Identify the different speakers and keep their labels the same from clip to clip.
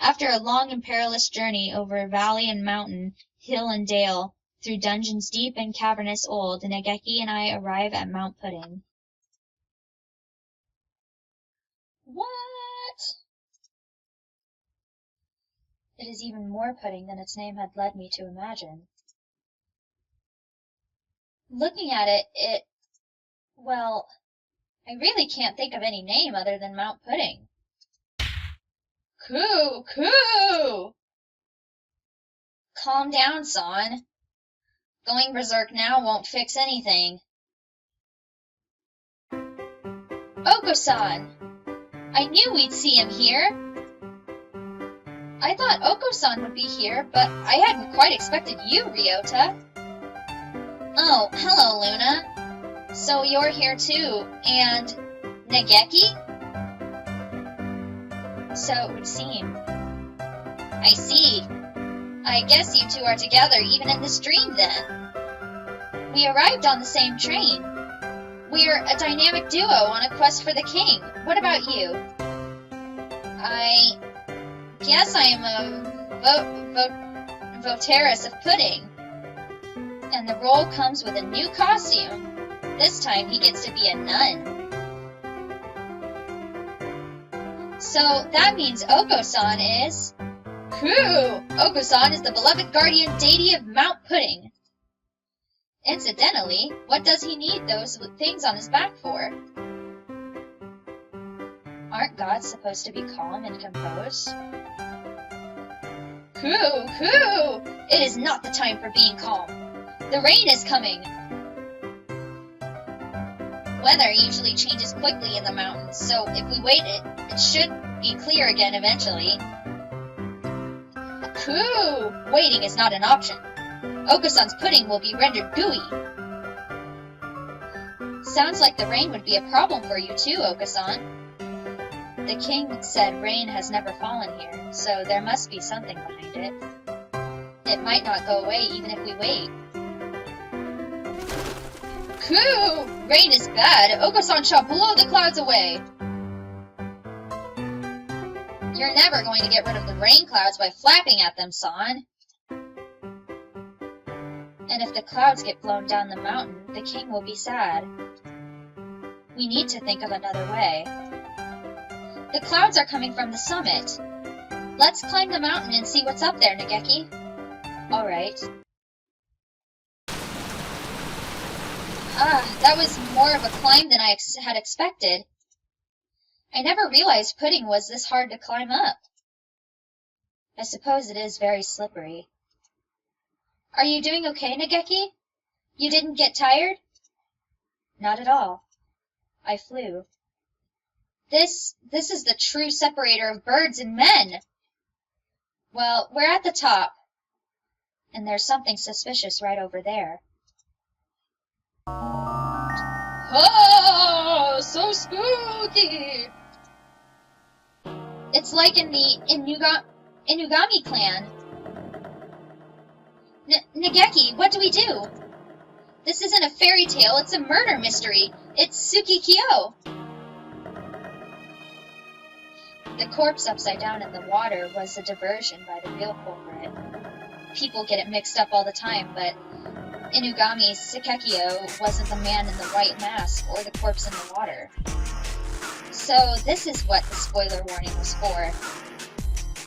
Speaker 1: After a long and perilous journey over valley and mountain, hill and dale, through dungeons deep and cavernous old, Negeki and I arrive at Mount Pudding. What? It is even more pudding than its name had led me to imagine. Looking at it, well, I really can't think of any name other than Mount Pudding. Coo! Coo! Calm down, son. Going berserk now won't fix anything. Oko-san! I knew we'd see him here. I thought Oko-san would be here, but I hadn't quite expected you, Ryota. Oh, hello, Luna. So you're here too, and Negeki? So it would seem. I see. I guess you two are together even in this dream, then. We arrived on the same train. We're a dynamic duo on a quest for the king. What about you? I guess I am a votaress of pudding. And the role comes with a new costume. This time he gets to be a nun. So that means Oko-san is... Coo! Oko-san is the beloved guardian deity of Mount Pudding. Incidentally, what does he need those things on his back for? Aren't gods supposed to be calm and composed? Coo! Coo! It is not the time for being calm. The rain is coming! Weather usually changes quickly in the mountains, so if we wait it should be clear again eventually. Coo! Waiting is not an option. Oko-san's pudding will be rendered gooey. Sounds like the rain would be a problem for you too, Oko-san. The king said rain has never fallen here, so there must be something behind it. It might not go away even if we wait. Coo! Rain is bad. Oko-san shall blow the clouds away. You're never going to get rid of the rain clouds by flapping at them, son. And if the clouds get blown down the mountain, the king will be sad. We need to think of another way. The clouds are coming from the summit. Let's climb the mountain and see what's up there, Negeki. Alright. That was more of a climb than I had expected. I never realized pudding was this hard to climb up. I suppose it is very slippery. Are you doing okay, Negeki? You didn't get tired? Not at all. I flew. This is the true separator of birds and men! Well, we're at the top. And there's something suspicious right over there. Oh, so spooky! It's like in the Inugami clan. Negeki, what do we do? This isn't a fairy tale, it's a murder mystery. It's Tsukikyo. The corpse upside down in the water was a diversion by the real culprit. People get it mixed up all the time, but Inugami's Tsukikyo wasn't the man in the white mask or the corpse in the water. So this is what the spoiler warning was for.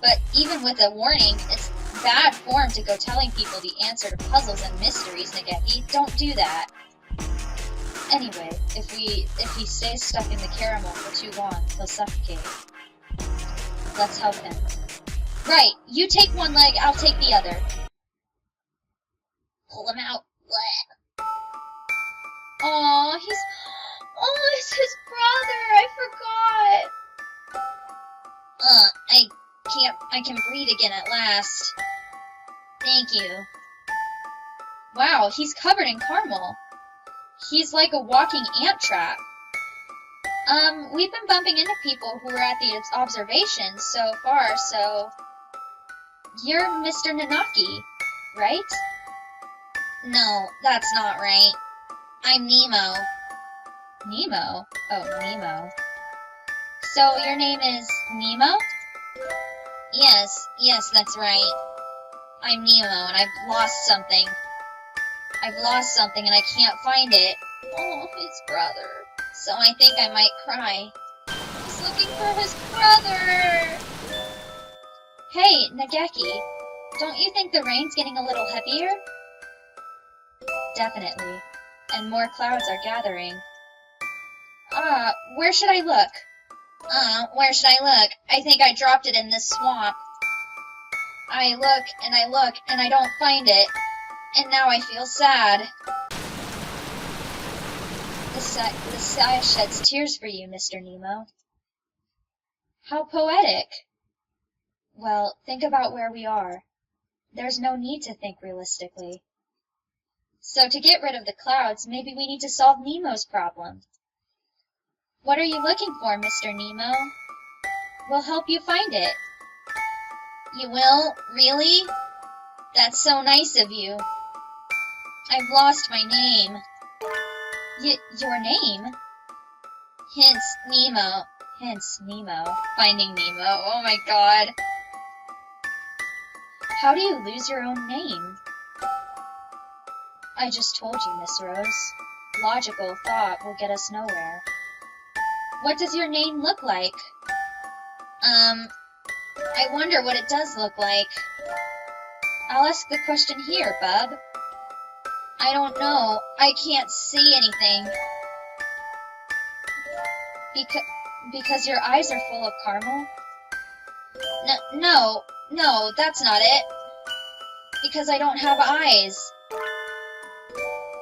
Speaker 1: But even with a warning, it's bad form to go telling people the answer to puzzles and mysteries, Negeki. Don't do that. Anyway, if he stays stuck in the caramel for too long, he'll suffocate. Let's help him. Right, you take one leg, I'll take the other. Pull him out. Blech. Aw, it's his brother, I forgot. I can breathe again at last. Thank you. Wow, he's covered in caramel. He's like a walking ant trap. We've been bumping into people who were at the observations so far, so... You're Mr. Nanaki, right? No, that's not right. I'm Nemo. Nemo? Oh, Nemo. So your name is Nemo? Yes, that's right. I'm Nemo, and I've lost something. I've lost something, and I can't find it. Oh, his brother. So I think I might cry. He's looking for his brother! Hey, Nageki, don't you think the rain's getting a little heavier? Definitely. And more clouds are gathering. Where should I look? Where should I look? I think I dropped it in this swamp. I look, and I don't find it. And now I feel sad. The sky sheds tears for you, Mr. Nemo. How poetic. Well, think about where we are. There's no need to think realistically. So to get rid of the clouds, maybe we need to solve Nemo's problem. What are you looking for, Mr. Nemo? We'll help you find it. You will? Really? That's so nice of you. I've lost my name. Your name? Hence Nemo. Finding Nemo. Oh my god. How do you lose your own name? I just told you, Miss Rose. Logical thought will get us nowhere. What does your name look like? I wonder what it does look like. I'll ask the question here, bub. I don't know. I can't see anything. Because your eyes are full of caramel? No, that's not it. Because I don't have eyes.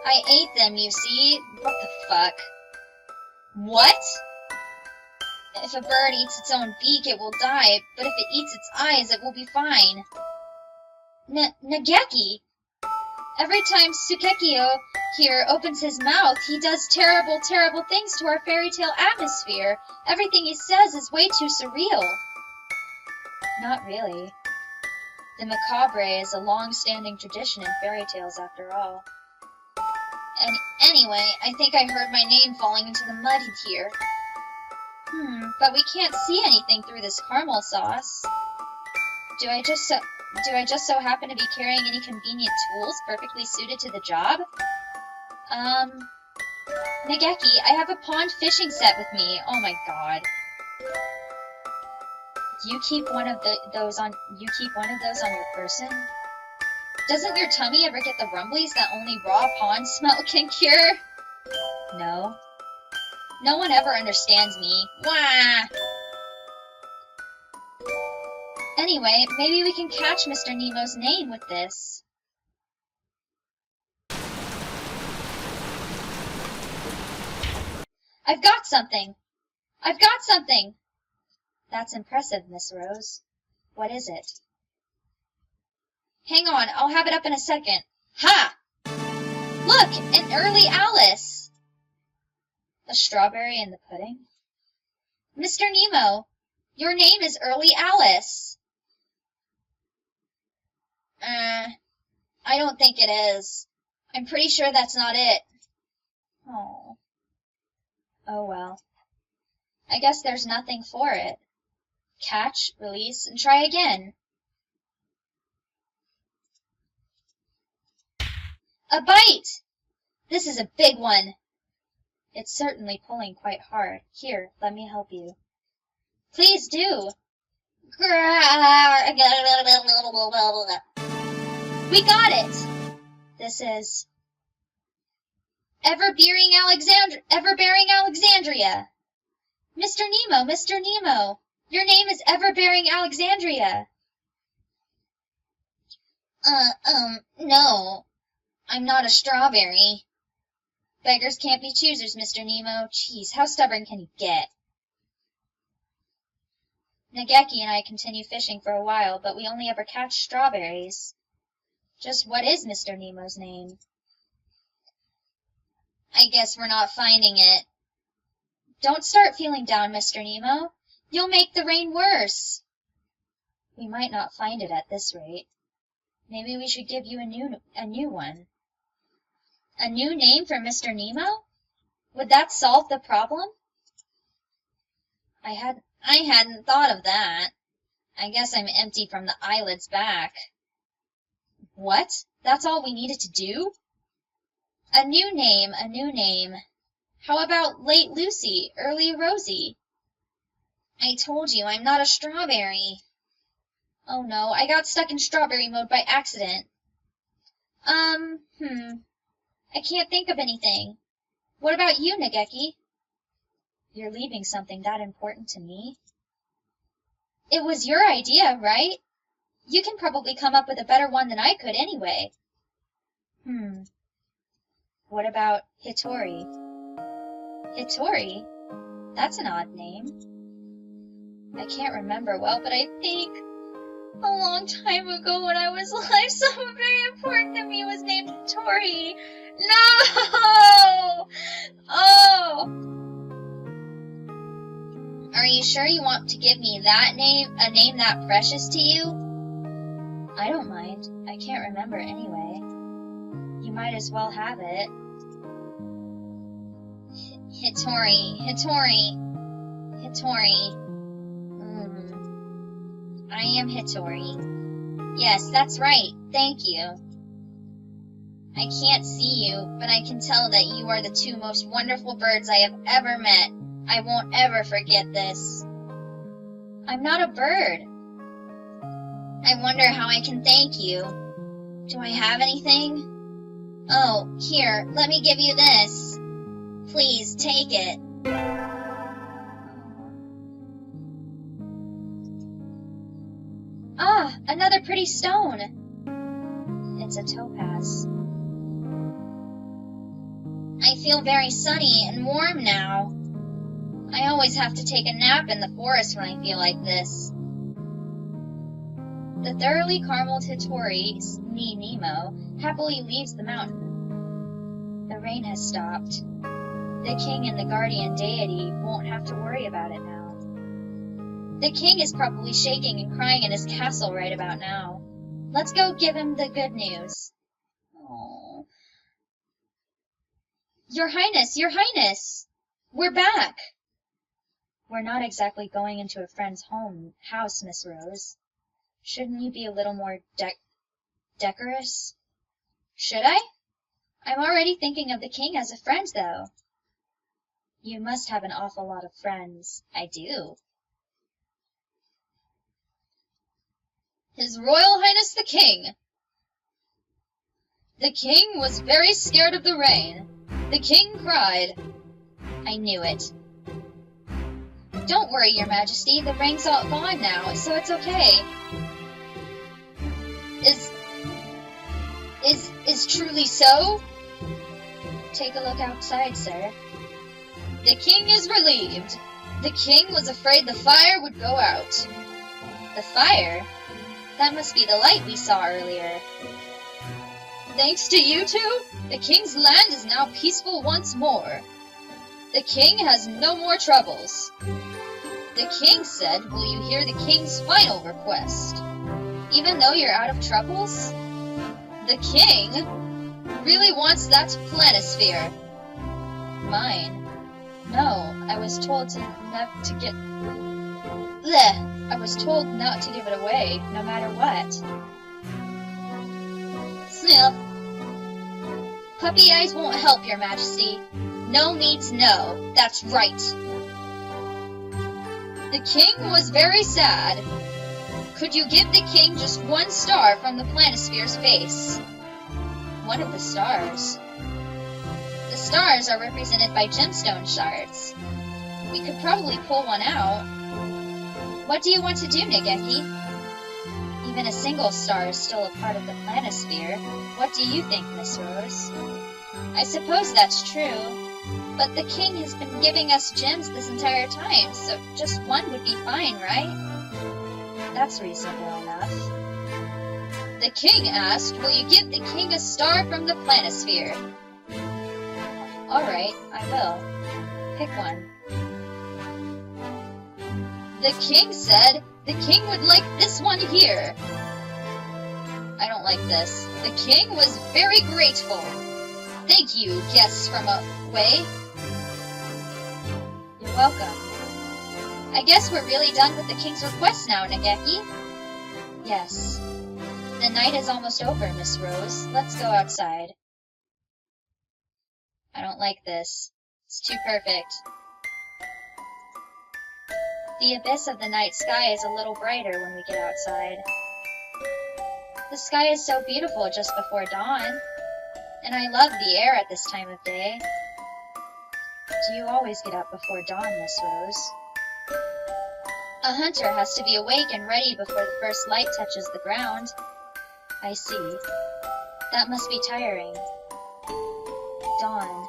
Speaker 1: I ate them, you see. What the fuck? What? If a bird eats its own beak, it will die, but if it eats its eyes, it will be fine. Nageki! Every time Tsukekio here opens his mouth, he does terrible, terrible things to our fairy tale atmosphere. Everything he says is way too surreal. Not really. The macabre is a long-standing tradition in fairy tales, after all. And anyway, I think I heard my name falling into the mud here. But we can't see anything through this caramel sauce. Do I just so happen to be carrying any convenient tools perfectly suited to the job? Nageki, I have a pond fishing set with me. Oh my god. You keep one of those on your person? Doesn't your tummy ever get the rumblies that only raw pond smell can cure? No. No one ever understands me. Wah! Anyway, maybe we can catch Mr. Nemo's name with this. I've got something! I've got something! That's impressive, Miss Rose. What is it? Hang on, I'll have it up in a second. Ha! Look, an early Alice! A strawberry in the pudding? Mr. Nemo, your name is Early Alice. I don't think it is. I'm pretty sure that's not it. Oh. Oh well. I guess there's nothing for it. Catch, release, and try again. A bite! This is a big one. It's certainly pulling quite hard. Here, let me help you. Please do. We got it! This is Ever-bearing Alexandria. Mr. Nemo, your name is Ever-bearing Alexandria. No, I'm not a strawberry. Beggars can't be choosers, Mr. Nemo. Jeez, how stubborn can you get? Nageki and I continue fishing for a while, but we only ever catch strawberries. Just what is Mr. Nemo's name? I guess we're not finding it. Don't start feeling down, Mr. Nemo. You'll make the rain worse. We might not find it at this rate. Maybe we should give you a new one. A new name for Mr. Nemo? Would that solve the problem? I hadn't thought of that. I guess I'm empty from the eyelids back. What? That's all we needed to do? A new name, a new name. How about late Lucy, early Rosie? I told you, I'm not a strawberry. Oh no, I got stuck in strawberry mode by accident. I can't think of anything. What about you, Nageki? You're leaving something that important to me? It was your idea, right? You can probably come up with a better one than I could anyway. What about Hitori? Hitori? That's an odd name. I can't remember well, but I think a long time ago when I was alive, someone very important to me was named Hitori. No! Oh! Are you sure you want to give me that name, a name that precious to you? I don't mind. I can't remember anyway. You might as well have it. Hitori. I am Hitori. Yes, that's right. Thank you. I can't see you, but I can tell that you are the two most wonderful birds I have ever met. I won't ever forget this. I'm not a bird. I wonder how I can thank you. Do I have anything? Oh, here, let me give you this. Please, take it. Ah, another pretty stone. It's a topaz. I feel very sunny and warm now. I always have to take a nap in the forest when I feel like this. The thoroughly carameled Hitori, nee Nemo, happily leaves the mountain. The rain has stopped. The king and the guardian deity won't have to worry about it now. The king is probably shaking and crying in his castle right about now. Let's go give him the good news. Oh. Your Highness! We're back! We're not exactly going into a friend's house, Miss Rose. Shouldn't you be a little more decorous? Should I? I'm already thinking of the king as a friend, though. You must have an awful lot of friends. I do. His Royal Highness the King. The king was very scared of the rain. The king cried. I knew it. Don't worry, Your Majesty. The rain's all gone now, so it's okay. Is truly so? Take a look outside, sir. The king is relieved. The king was afraid the fire would go out. The fire? That must be the light we saw earlier. Thanks to you two, the king's land is now peaceful once more. The king has no more troubles. The king said, will you hear the king's final request? Even though you're out of troubles? The king really wants that planisphere. Mine? No, I was told not to give it away, no matter what. Sniff. Puppy eyes won't help, Your Majesty. No means no. That's right. The king was very sad. Could you give the king just one star from the planisphere's face? One of the stars. The stars are represented by gemstone shards. We could probably pull one out. What do you want to do, Nageki? Even a single star is still a part of the planisphere. What do you think, Miss Rose? I suppose that's true. But the king has been giving us gems this entire time, so just one would be fine, right? That's reasonable enough. The king asked, will you give the king a star from the planisphere? Alright, I will. Pick one. The king said the king would like this one here. I don't like this. The king was very grateful. Thank you, guests from away. You're welcome. I guess we're really done with the king's request now, Nageki. Yes. The night is almost over, Miss Rose. Let's go outside. I don't like this. It's too perfect. The abyss of the night sky is a little brighter when we get outside. The sky is so beautiful just before dawn, and I love the air at this time of day. Do you always get up before dawn, Miss Rose? A hunter has to be awake and ready before the first light touches the ground. I see. That must be tiring. Dawn.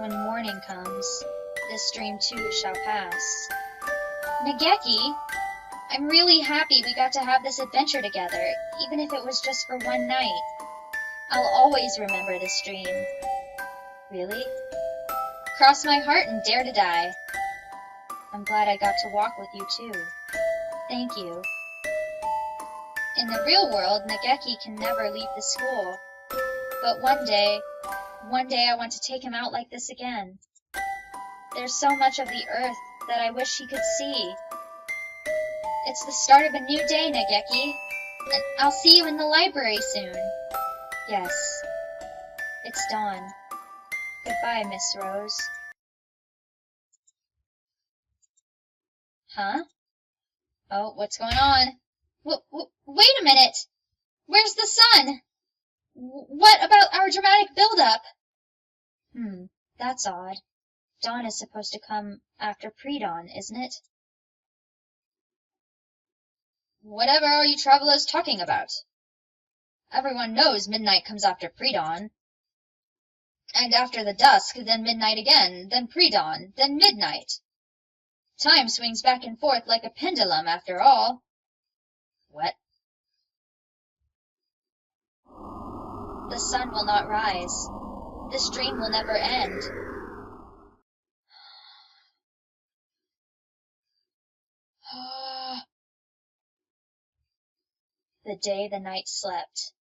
Speaker 1: When morning comes, this dream too shall pass. Nageki! I'm really happy we got to have this adventure together, even if it was just for one night. I'll always remember this dream. Really? Cross my heart and dare to die. I'm glad I got to walk with you too. Thank you. In the real world, Nageki can never leave the school. But one day I want to take him out like this again. There's so much of the earth that I wish he could see. It's the start of a new day, Nageki. And I'll see you in the library soon. Yes. It's dawn. Goodbye, Miss Rose. Huh? Oh, what's going on? Wait a minute! Where's the sun? What about our dramatic build-up? That's odd. Dawn is supposed to come after pre-dawn, isn't it? Whatever are you travelers talking about? Everyone knows midnight comes after pre-dawn. And after the dusk, then midnight again, then pre-dawn, then midnight. Time swings back and forth like a pendulum, after all. What? The sun will not rise. This dream will never end. The day the night slept.